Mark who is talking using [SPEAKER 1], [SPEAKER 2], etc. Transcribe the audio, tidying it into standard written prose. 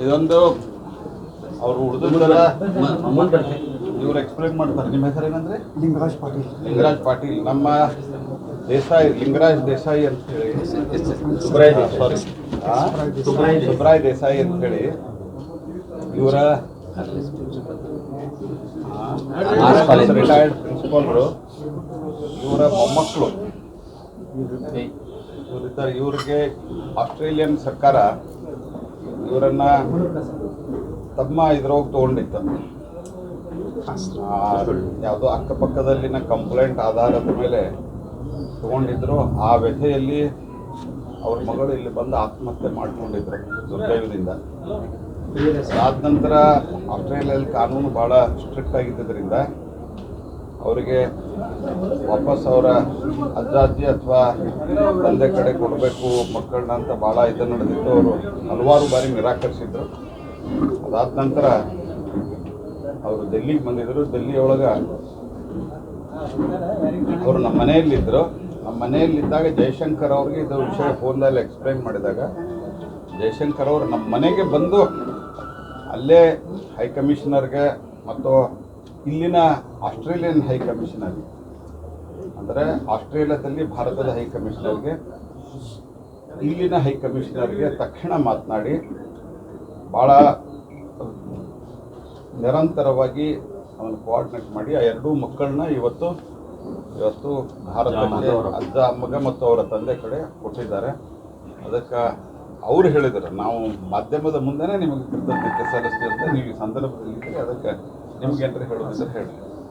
[SPEAKER 1] ಇದೊಂದು ಅವರು ಉಳಿದರ ಇವ್ರು ಎಕ್ಸ್ಪ್ಲೇನ್ ಮಾಡ್ತಾರೆ. ನಿಮ್ಮ ಹೆಸರು ಏನಂದ್ರೆ?
[SPEAKER 2] ಲಿಂಗರಾಜ್ ಪಾಟೀಲ್.
[SPEAKER 1] ಲಿಂಗರಾಜ್ ಪಾಟೀಲ್. ನಮ್ಮ ದೇಸಾಯಿ, ಲಿಂಗರಾಜ್ ದೇಸಾಯಿ ಅಂತ ಹೇಳಿ, ಸುಬ್ರಾಯ್ ದೇಸಾಯಿ ಅಂತ ಹೇಳಿ ಇವರ ರಿಟೈರ್ಡ್ ಪ್ರಿನ್ಸಿಪಾಲ್ರು, ಇವರ ಮೊಮ್ಮಕ್ಕಳು ಇವರಿದ್ದಾರೆ. ಇವ್ರಿಗೆ ಆಸ್ಟ್ರೇಲಿಯನ್ ಸರ್ಕಾರ ಇವರನ್ನ ತಮ್ಮ ಇದ್ರೋಗಿ ತಗೊಂಡಿತ್ತು. ಯಾವುದೋ ಅಕ್ಕಪಕ್ಕದಲ್ಲಿನ ಕಂಪ್ಲೇಂಟ್ ಆಧಾರದ ಮೇಲೆ ತಗೊಂಡಿದ್ರು. ಆ ವ್ಯಥೆಯಲ್ಲಿ ಅವ್ರ ಮಗಳು ಇಲ್ಲಿ ಬಂದು ಆತ್ಮಹತ್ಯೆ ಮಾಡ್ಕೊಂಡಿದ್ರು ದುರ್ದೈವದಿಂದ. ಅದಾದ ನಂತರ ಆಸ್ಟ್ರೇಲಿಯಲ್ಲಿ ಕಾನೂನು ಭಾಳ ಸ್ಟ್ರಿಕ್ಟ್ ಆಗಿದ್ದರಿಂದ ಅವರಿಗೆ ವಾಪಸ್ ಅವರ ಅಜ್ಜಾಜ್ಜಿ ಅಥವಾ ತಂದೆ ಕಡೆ ಕೊಡಬೇಕು ಮಕ್ಕಳನ್ನ ಅಂತ ಭಾಳ ಇದು ನಡೆದಿತ್ತು. ಅವರು ಹಲವಾರು ಬಾರಿ ನಿರಾಕರಿಸಿದ್ರು. ಅದಾದ ನಂತರ ಅವರು ಡೆಲ್ಲಿಗೆ ಬಂದಿದ್ದರು. ಡೆಲ್ಲಿಯೊಳಗೆ ಅವರು ನಮ್ಮ ಮನೆಯಲ್ಲಿದ್ದರು. ನಮ್ಮ ಮನೆಯಲ್ಲಿದ್ದಾಗ ಜಯಶಂಕರ್ ಅವ್ರಿಗೆ ಇದು ವಿಷಯ ಫೋನ್ದಲ್ಲಿ ಎಕ್ಸ್ಪ್ಲೈನ್ ಮಾಡಿದಾಗ ಜಯಶಂಕರ್ ಅವರು ನಮ್ಮ ಮನೆಗೆ ಬಂದು ಅಲ್ಲೇ ಹೈಕಮಿಷನರ್ಗೆ ಮತ್ತು ಇಲ್ಲಿನ ಆಸ್ಟ್ರೇಲಿಯನ್ ಹೈಕಮಿಷನರ್, ಅಂದರೆ ಆಸ್ಟ್ರೇಲಿಯಾದಲ್ಲಿ ಭಾರತದ ಹೈಕಮಿಷನರ್ಗೆ ಇಲ್ಲಿನ ಹೈಕಮಿಷನರ್ಗೆ ತಕ್ಷಣ ಮಾತನಾಡಿ ಭಾಳ ನಿರಂತರವಾಗಿ ಅವನು ಕೋಆರ್ಡಿನೇಟ್ ಮಾಡಿ ಆ ಎರಡೂ ಮಕ್ಕಳನ್ನ ಇವತ್ತು ಭಾರತಕ್ಕೆ ಅಜ್ಜ ಮಗ ಮತ್ತು ಅವರ ತಂದೆ ಕಡೆ ಕೊಟ್ಟಿದ್ದಾರೆ. ಅದಕ್ಕೆ ಅವರು ಹೇಳಿದರು, ನಾವು ಮಾಧ್ಯಮದ ಮುಂದೆನೇ ನಿಮಗೆ ಕೃತಜ್ಞತೆ ಸಲ್ಲಿಸ್ತೀವಿ ಅಂತ. ನೀವು ಈ ಸಂದರ್ಭದಲ್ಲಿ ಅದಕ್ಕೆ ನಿಮ್ಗೆ ಏನಾರು ಹೇಳೋದಿದ್ರೆ ಹೇಳಿ.